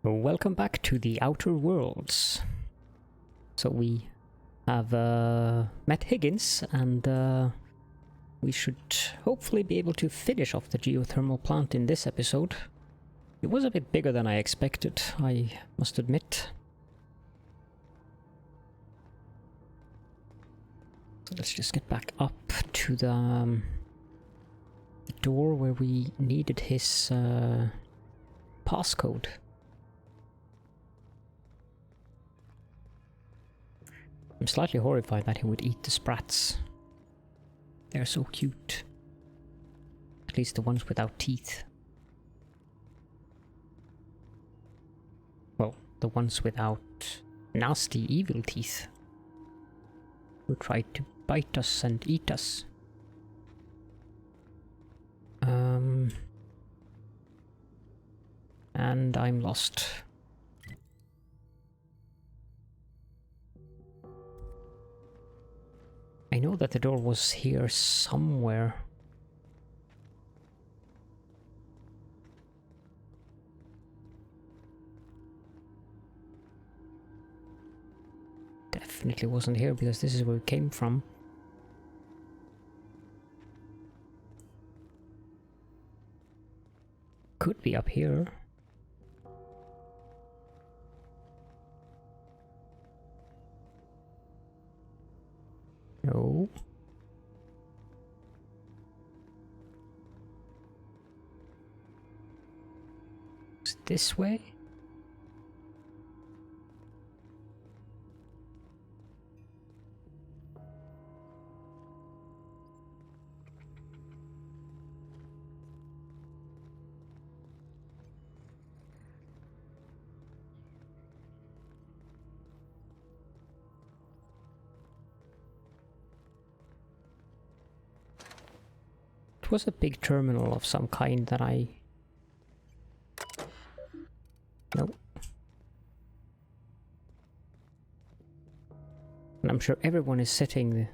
Welcome back to the Outer Worlds. So we have met Higgins, and we should hopefully be able to finish off the geothermal plant in this episode. It was a bit bigger than I expected, I must admit. So let's just get back up to the door where we needed his passcode. I'm slightly horrified that he would eat the sprats. They're so cute. At least the ones without teeth. Well, the ones without nasty evil teeth. Who tried to bite us and eat us. And I'm lost. I know that the door was here somewhere. Definitely wasn't here because this is where it came from. Could be up here. No. Is it this way? It was a big terminal of some kind that I... Nope. And I'm sure everyone is sitting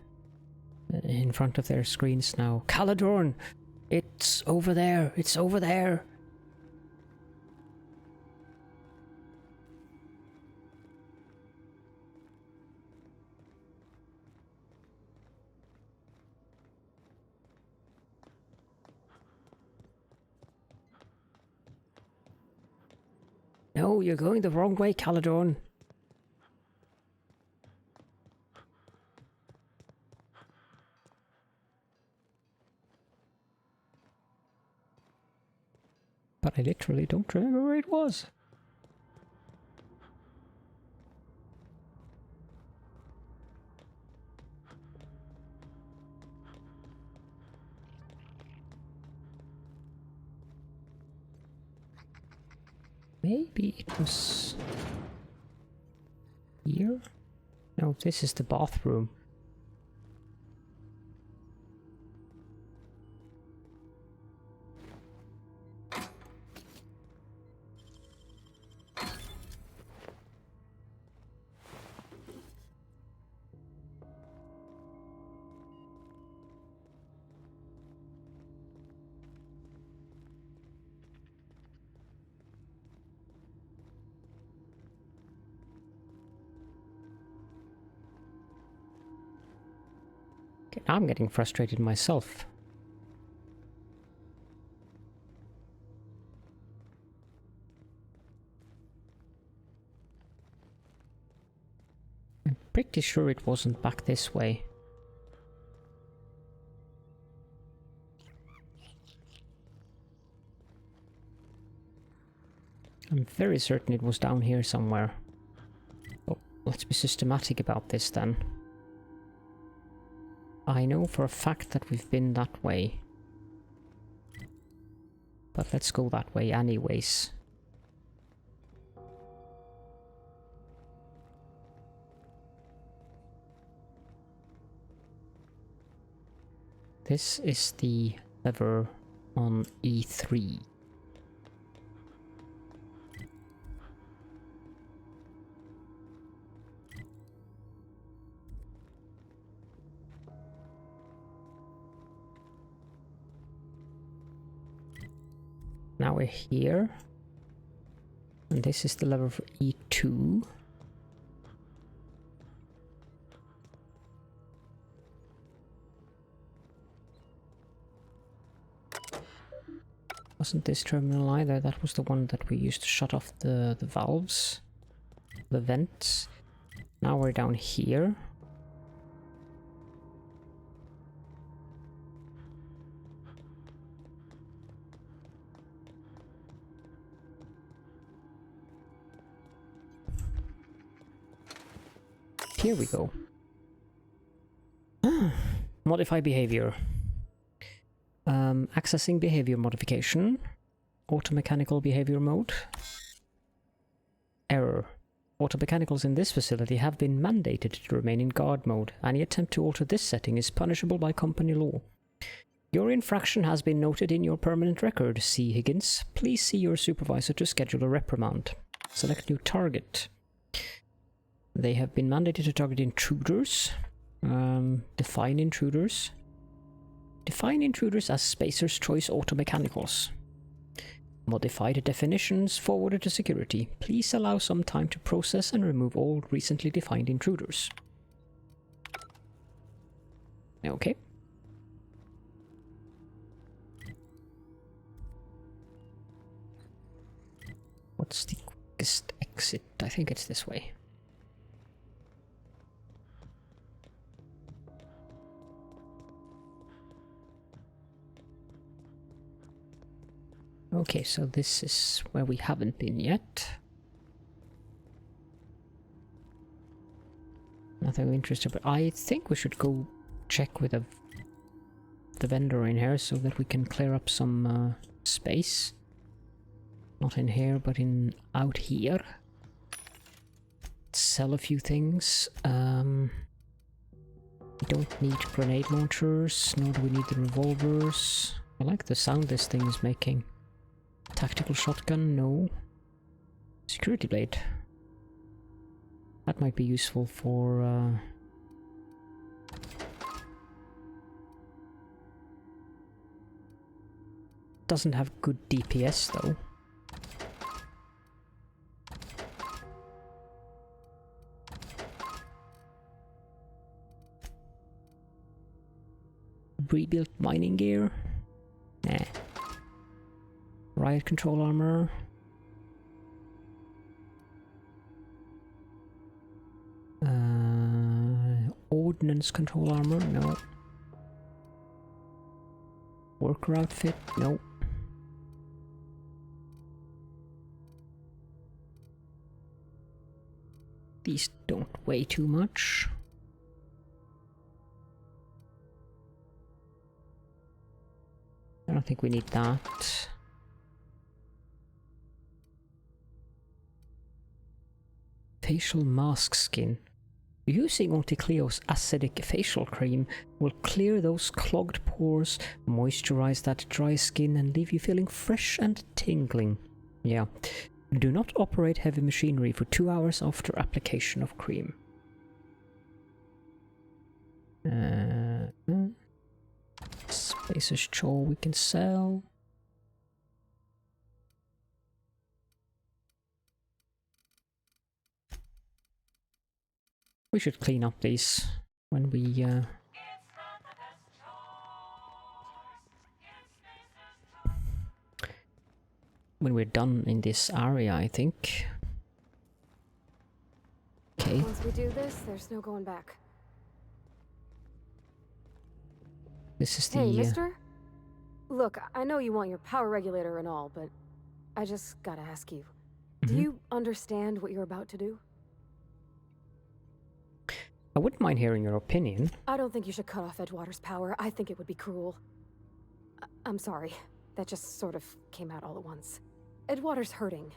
in front of their screens now. Caledorn! It's over there! It's over there! No, you're going the wrong way, Caledorn. But I literally don't remember where it was. Maybe it was here? No, this is the bathroom. I'm getting frustrated myself. I'm pretty sure it wasn't back this way. I'm very certain it was down here somewhere. Oh, let's be systematic about this then. I know for a fact that we've been that way. But let's go that way anyways. This is the lever on E3. Now we're here. And this is the lever for E2. Wasn't this terminal either? That was the one that we used to shut off the valves, the vents. Now we're down here. Here we go. Modify behavior. Accessing behavior modification. Automechanical behavior mode. Error. Automechanicals in this facility have been mandated to remain in guard mode. Any attempt to alter this setting is punishable by company law. Your infraction has been noted in your permanent record, C. Higgins. Please see your supervisor to schedule a reprimand. Select new target. They have been mandated to target intruders. Define intruders. Define intruders as Spacer's Choice Automechanicals. Modify the definitions forwarded to security. Please allow some time to process and remove all recently defined intruders. Okay. What's the quickest exit? I think it's this way. Okay, so this is where we haven't been yet. Nothing interesting, but I think we should go check with the vendor in here so that we can clear up some space. Not in here, but in out here. Sell a few things. We don't need grenade launchers, nor do we need the revolvers. I like the sound this thing is making. Tactical shotgun, no. Security blade. That might be useful for... Doesn't have good DPS though. Rebuilt mining gear? Nah. Riot control armor. Ordnance control armor? No. Worker outfit? No. These don't weigh too much. I don't think we need that. Facial mask skin. Using Onticleo's acidic facial cream will clear those clogged pores, moisturize that dry skin, and leave you feeling fresh and tingling. Yeah. Do not operate heavy machinery for 2 hours after application of cream. Spacer's Chow we can sell. We should clean up these when we when we're done in this area, I think. Okay. Once we do this, there's no going back. This is the... Hey, mister? Look, I know you want your power regulator and all, but I just gotta ask you. Do you understand what you're about to do? I wouldn't mind hearing your opinion. I don't think you should cut off Edgewater's power. I think it would be cruel. I'm sorry. That just sort of came out all at once. Edgewater's hurting.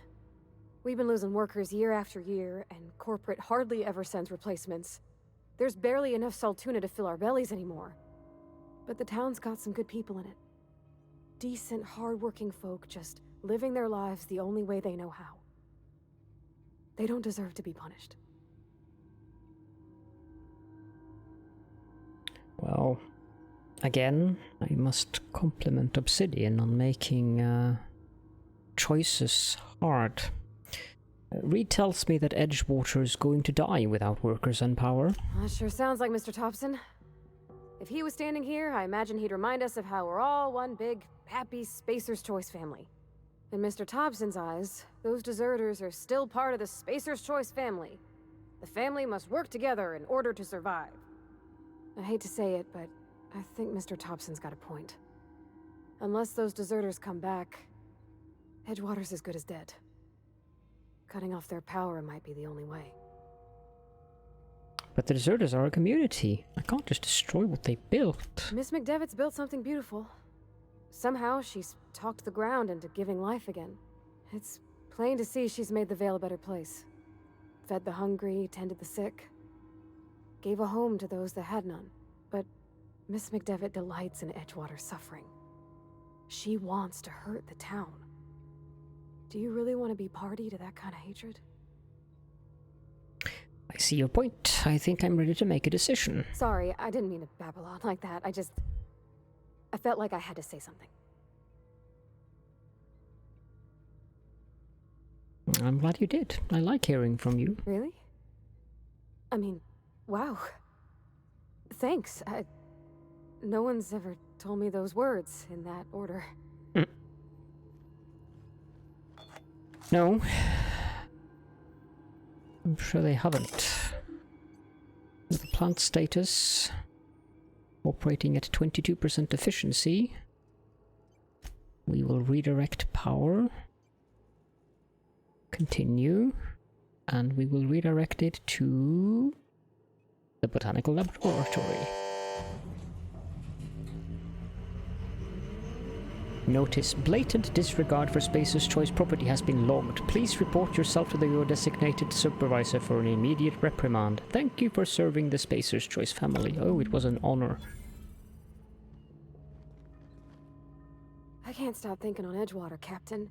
We've been losing workers year after year, and corporate hardly ever sends replacements. There's barely enough Saltuna to fill our bellies anymore. But the town's got some good people in it. Decent, hard-working folk just living their lives the only way they know how. They don't deserve to be punished. Well, again, I must compliment Obsidian on making choices hard. Reed tells me that Edgewater is going to die without workers and power. That sure sounds like Mr. Thompson. If he was standing here, I imagine he'd remind us of how we're all one big, happy Spacer's Choice family. In Mr. Thompson's eyes, those deserters are still part of the Spacer's Choice family. The family must work together in order to survive. I hate to say it, but I think Mr. Thompson's got a point. Unless those deserters come back, Edgewater's as good as dead. Cutting off their power might be the only way. But the deserters are a community. I can't just destroy what they built. Miss McDevitt's built something beautiful. Somehow she's talked the ground into giving life again. It's plain to see she's made the Vale a better place. Fed the hungry, tended the sick. Gave a home to those that had none. But Miss McDevitt delights in Edgewater's suffering. She wants to hurt the town. Do you really want to be party to that kind of hatred? I see your point. I think I'm ready to make a decision. Sorry, I didn't mean to babble on like that. I felt like I had to say something. I'm glad you did. I like hearing from you. Really? I mean, wow. Thanks. No one's ever told me those words in that order. No. I'm sure they haven't. The plant status operating at 22% efficiency. We will redirect power. Continue. And we will redirect it to the Botanical Laboratory. Notice, blatant disregard for Spacer's Choice property has been logged. Please report yourself to your designated supervisor for an immediate reprimand. Thank you for serving the Spacer's Choice family. Oh, it was an honor. I can't stop thinking on Edgewater, Captain.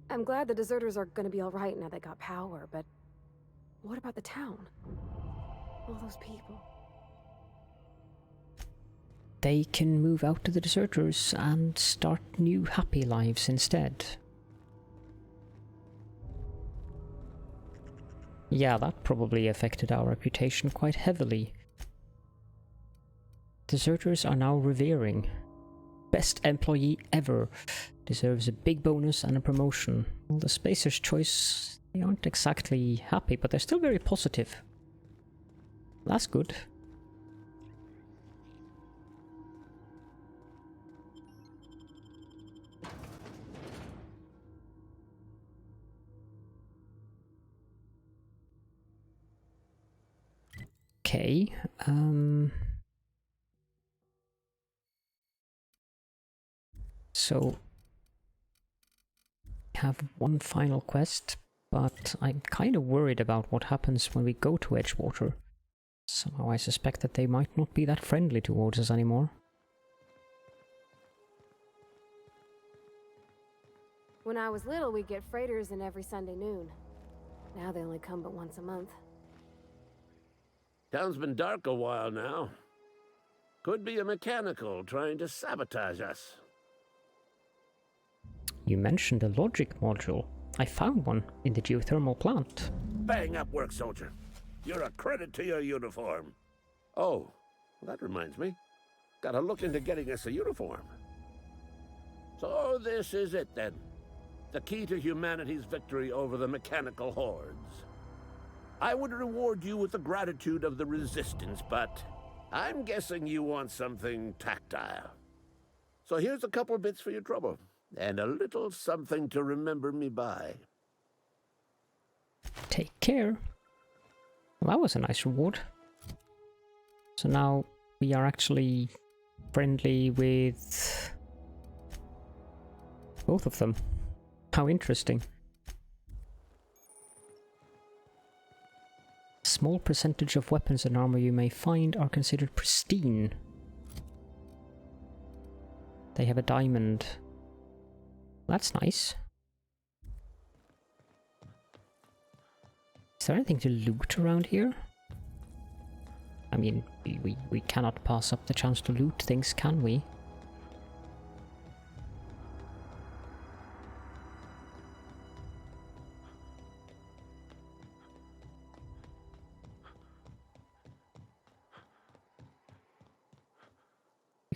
I'm glad the deserters are gonna be alright now they got power, but what about the town? All those people. They can move out to the deserters and start new happy lives instead. Yeah, that probably affected our reputation quite heavily. Deserters are now revering. Best employee ever. Deserves a big bonus and a promotion. Well, the Spacer's Choice, they aren't exactly happy, but they're still very positive. That's good. Okay, so we have one final quest, but I'm kind of worried about what happens when we go to Edgewater. Somehow I suspect that they might not be that friendly towards us anymore. When I was little, we'd get freighters in every Sunday noon. Now they only come but once a month. Town's been dark a while now. Could be a mechanical trying to sabotage us. You mentioned a logic module. I found one in the geothermal plant. Bang up work, soldier. You're a credit to your uniform. Oh, that reminds me. Gotta look into getting us a uniform. So this is it then. The key to humanity's victory over the mechanical hordes. I would reward you with the gratitude of the Resistance, but I'm guessing you want something tactile. So here's a couple bits for your trouble, and a little something to remember me by. Take care. Well, that was a nice reward. So now we are actually friendly with both of them. How interesting. Small percentage of weapons and armor you may find are considered pristine. They have a diamond. That's nice. Is there anything to loot around here? I mean, we cannot pass up the chance to loot things, can we?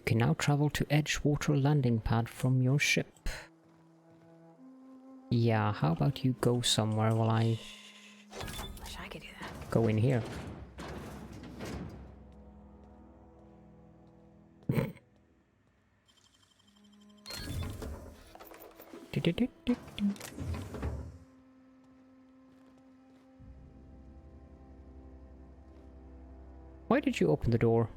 can now travel to Edgewater landing pad from your ship. Yeah, how about you go somewhere while I Wish I could do that. go in here. Why did you open the door?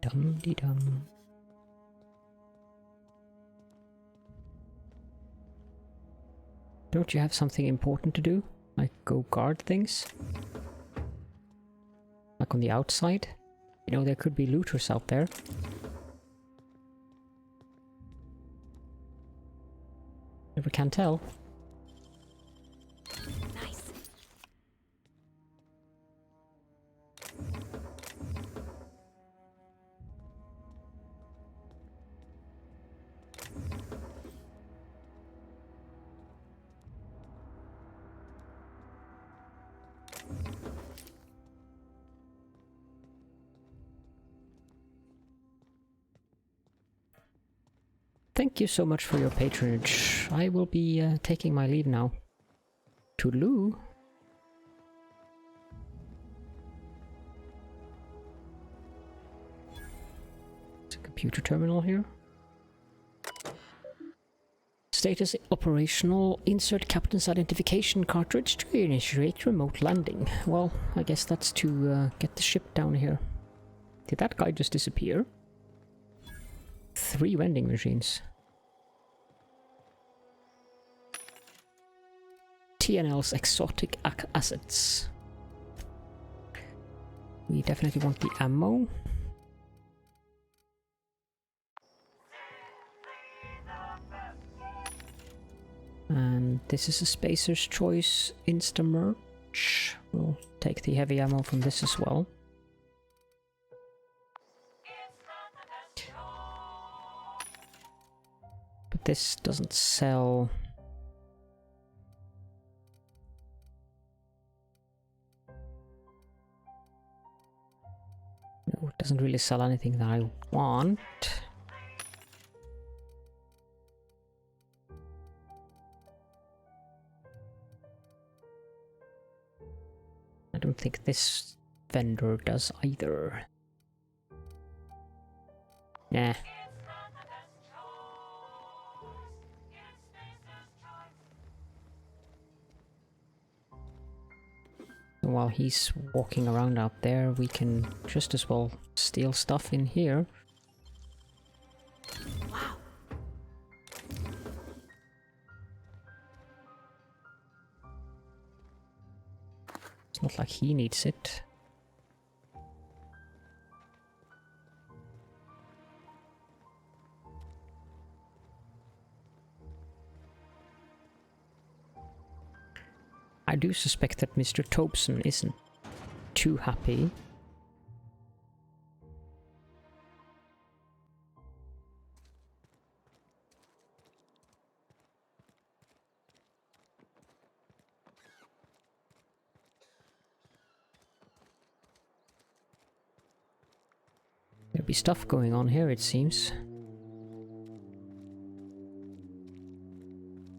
Dum-de-dum. Don't you have something important to do? Like go guard things? Like on the outside? You know, there could be looters out there. Never can tell. Nice. Thank you so much for your patronage. I will be taking my leave now. Toodaloo. There's a computer terminal here. Status operational. Insert captain's identification cartridge to initiate remote landing. Well, I guess that's to get the ship down here. Did that guy just disappear? 3 vending machines. TNL's exotic assets. We definitely want the ammo. And this is a Spacer's Choice Insta-merch. We'll take the heavy ammo from this as well. But this doesn't sell. No, it doesn't really sell anything that I want. I don't think this vendor does either. Nah. While he's walking around out there, we can just as well steal stuff in here. Wow. It's not like he needs it. I do suspect that Mr. Thompson isn't too happy. There'll be stuff going on here, it seems.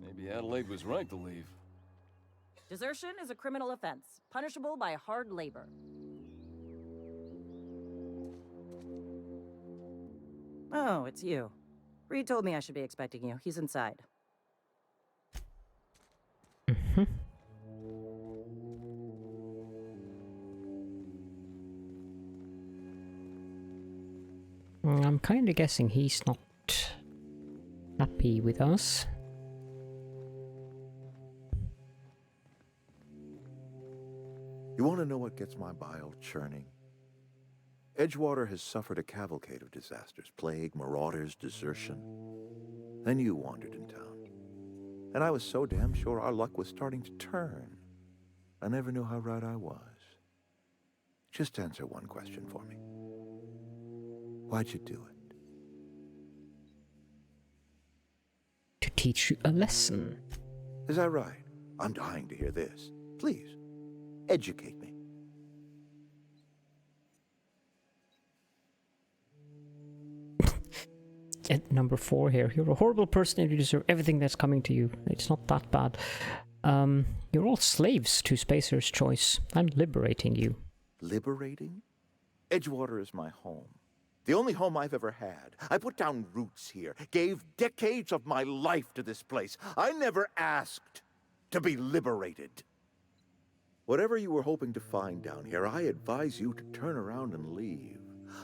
Maybe Adelaide was right to leave. Desertion is a criminal offense, punishable by hard labor. Oh, it's you. Reed told me I should be expecting you. He's inside. I'm kind of guessing he's not happy with us. You want to know what gets my bile churning? Edgewater has suffered a cavalcade of disasters. Plague, marauders, desertion. Then you wandered in town. And I was so damn sure our luck was starting to turn. I never knew how right I was. Just answer one question for me. Why'd you do it? To teach you a lesson. Is that right? I'm dying to hear this. Please, educate me. At number 4 here. You're a horrible person and you deserve everything that's coming to you. It's not that bad. You're all slaves to Spacer's choice. I'm liberating you. Liberating? Edgewater is my home. The only home I've ever had. I put down roots here, gave decades of my life to this place. I never asked to be liberated. Whatever you were hoping to find down here, I advise you to turn around and leave.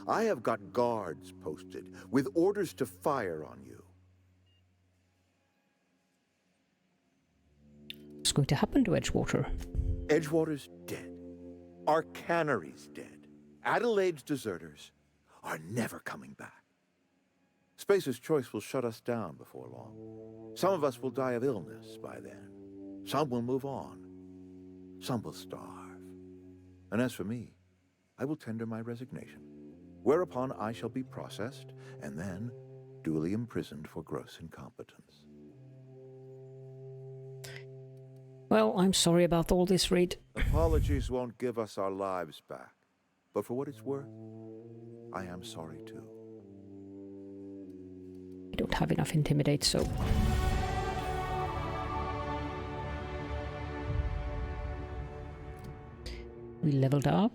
I have got guards posted with orders to fire on you. What's going to happen to Edgewater? Edgewater's dead. Our cannery's dead. Adelaide's deserters are never coming back. Spacer's choice will shut us down before long. Some of us will die of illness by then. Some will move on. Some will starve. And as for me, I will tender my resignation, whereupon I shall be processed and then duly imprisoned for gross incompetence. Well, I'm sorry about all this, Reed. Apologies won't give us our lives back. But for what it's worth, I am sorry too. I don't have enough intimidate, so... We leveled up.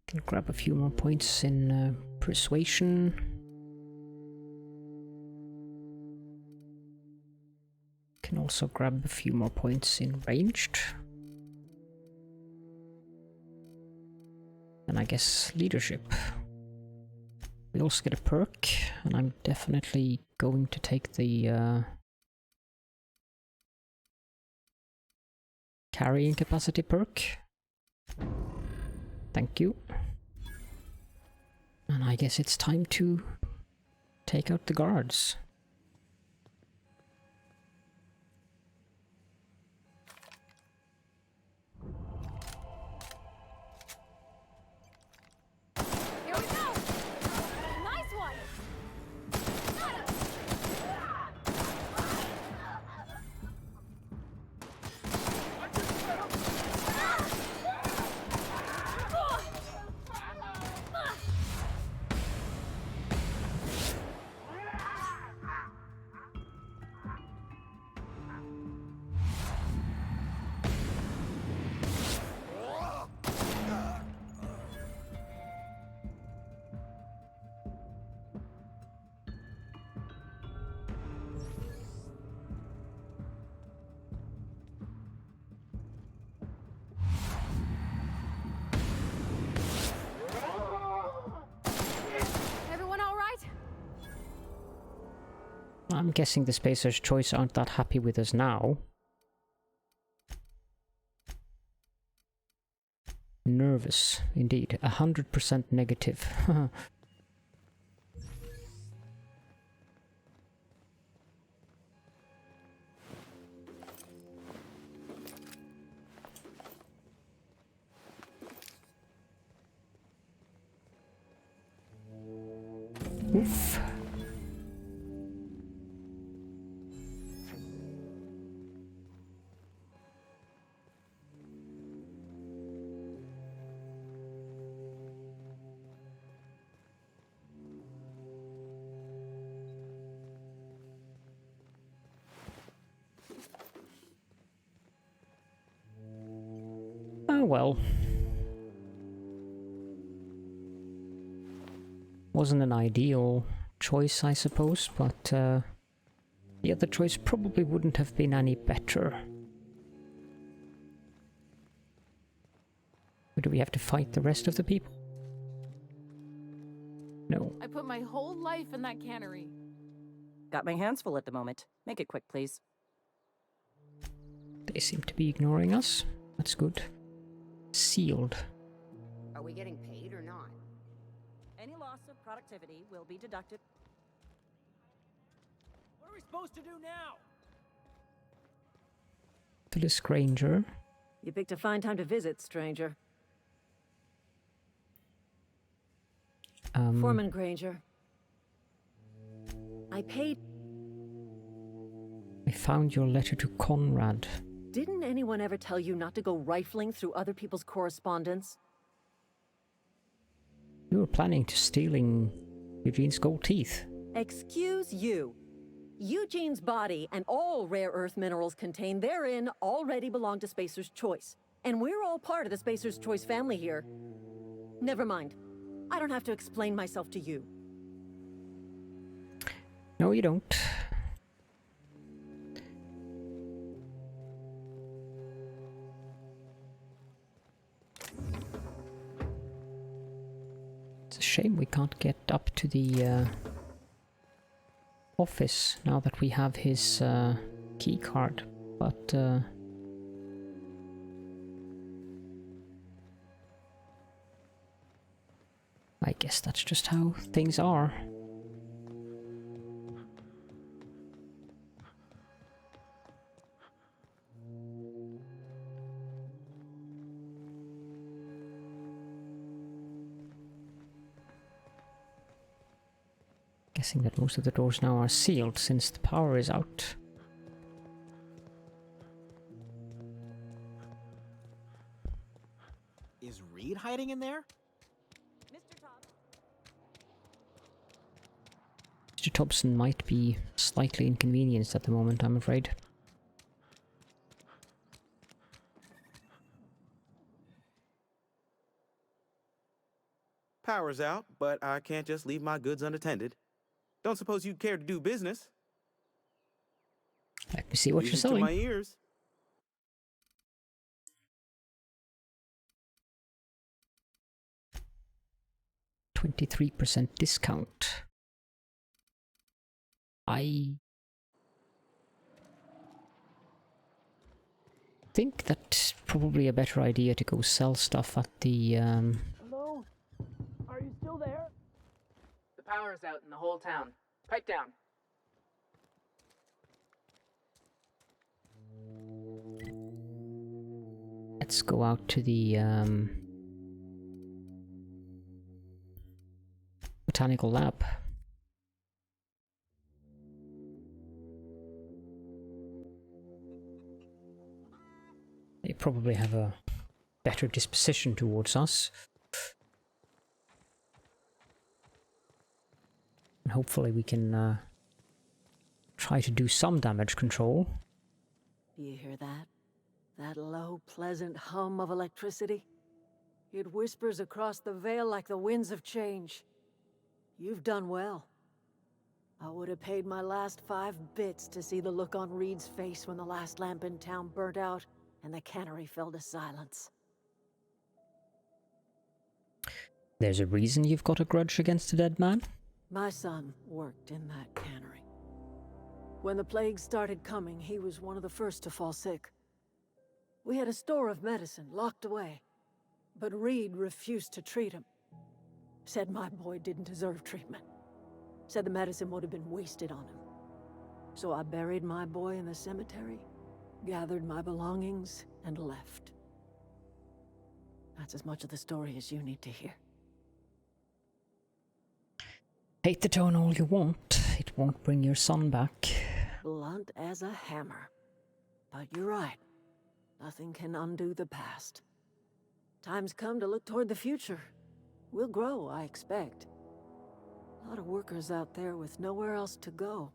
Can grab a few more points in persuasion. Can also grab a few more points in ranged. And I guess leadership. We also get a perk, and I'm definitely going to take the carrying capacity perk. Thank you. And I guess it's time to take out the guards. Here we go! Nice one! Everyone all right? I'm guessing the Spacer's choice aren't that happy with us now. Nervous, indeed. 100% negative. Oof. Oh well. Wasn't an ideal choice, I suppose, but the other choice probably wouldn't have been any better. Or do we have to fight the rest of the people? No. I put my whole life in that cannery. Got my hands full at the moment. Make it quick, please. They seem to be ignoring us. That's good. sealed. Are we getting paid or not? Any loss of productivity will be deducted. What are we supposed to do now? To the Granger. You picked a fine time to visit, stranger. Foreman Granger. I found your letter to Conrad. Didn't anyone ever tell you not to go rifling through other people's correspondence? You were planning to stealing Eugene's gold teeth. Excuse you. Eugene's body and all rare earth minerals contained therein already belong to Spacer's Choice. And we're all part of the Spacer's Choice family here. Never mind. I don't have to explain myself to you. No, you don't. It's a shame we can't get up to the office now that we have his key card, but I guess that's just how things are. Guessing that most of the doors now are sealed since the power is out. Is Reed hiding in there? Mr. Thompson might be slightly inconvenienced at the moment, I'm afraid. Power's out, but I can't just leave my goods unattended. Don't suppose you'd care to do business? Let me see what you're Music to selling. my ears. %23% discount. I think that's probably a better idea to go sell stuff at the Hello? Are you still there? The power's out in the whole town. Pipe down. let's go out to the botanical lab. They probably have a better disposition towards us. And hopefully we can try to do some damage control. Do you hear that? That low, pleasant hum of electricity? It whispers across the veil like the winds of change. You've done well. I would have paid my last 5 bits to see the look on Reed's face when the last lamp in town burnt out and the cannery fell to silence. There's a reason you've got a grudge against the dead man? My son worked in that cannery. When the plague started coming, he was one of the first to fall sick. We had a store of medicine locked away, but Reed refused to treat him. Said my boy didn't deserve treatment. Said the medicine would have been wasted on him. So I buried my boy in the cemetery, gathered my belongings, and left. That's as much of the story as you need to hear. Hate the tone all you want. It won't bring your son back. Blunt as a hammer. But you're right. Nothing can undo the past. Time's come to look toward the future. We'll grow, I expect. A lot of workers out there with nowhere else to go.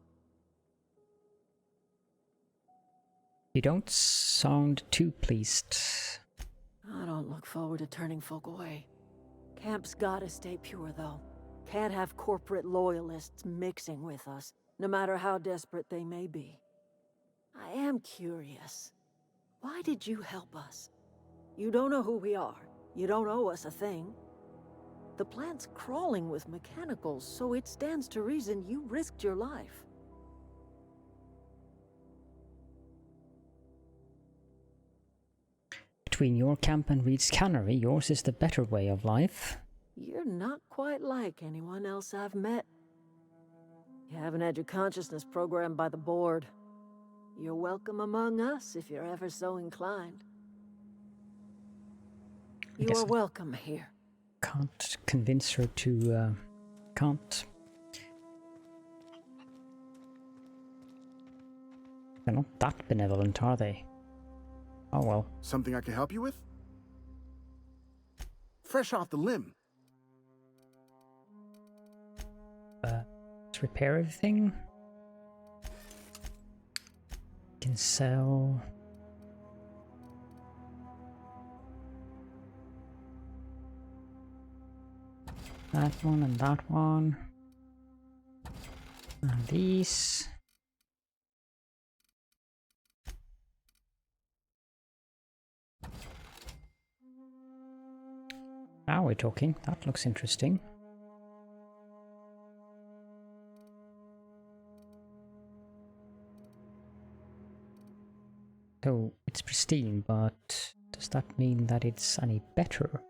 You don't sound too pleased. I don't look forward to turning folk away. Camp's gotta stay pure, though. Can't have corporate loyalists mixing with us, no matter how desperate they may be. I am curious. Why did you help us? You don't know who we are. You don't owe us a thing. The plant's crawling with mechanicals, so it stands to reason you risked your life. between your camp and Reed's cannery, yours is the better way of life. You're not quite like anyone else I've met. You haven't had your consciousness programmed by the board. You're welcome among us if you're ever so inclined. You are welcome here. Can't convince her to, can't. They're not that benevolent, are they? Oh well. Something I can help you with? Fresh off the limb. Let's repair everything. Can sell. That one and that one. And these. Now we're talking. That looks interesting. So it's pristine, but does that mean that it's any better?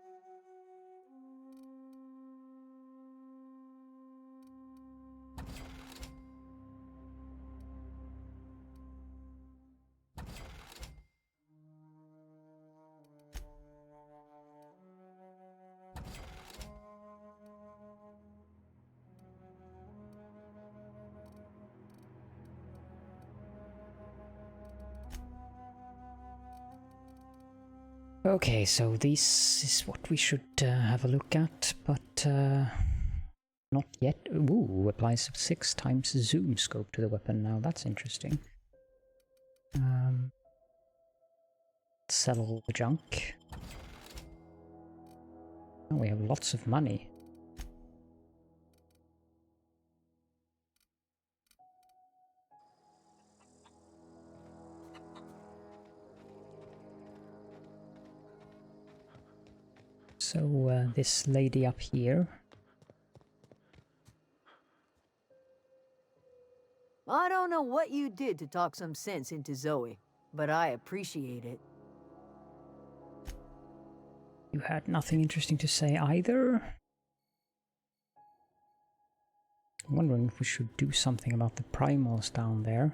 Okay, so this is what we should have a look at, but not yet. Ooh, applies 6 times zoom scope to the weapon now. That's interesting. Sell all the junk. Oh, we have lots of money. So this lady up here. I don't know what you did to talk some sense into Zoe, but I appreciate it. You had nothing interesting to say either. I'm wondering if we should do something about the primals down there.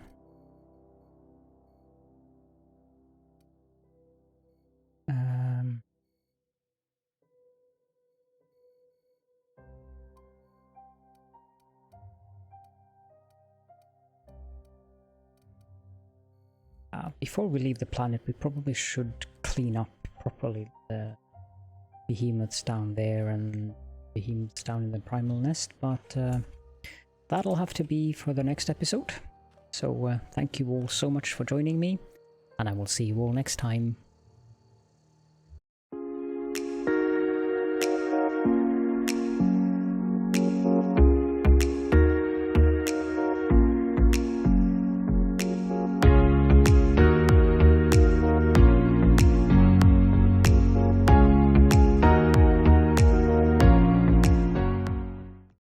Before we leave the planet, we probably should clean up properly the behemoths down there and behemoths down in the primal nest, but that'll have to be for the next episode. So thank you all so much for joining me, and I will see you all next time.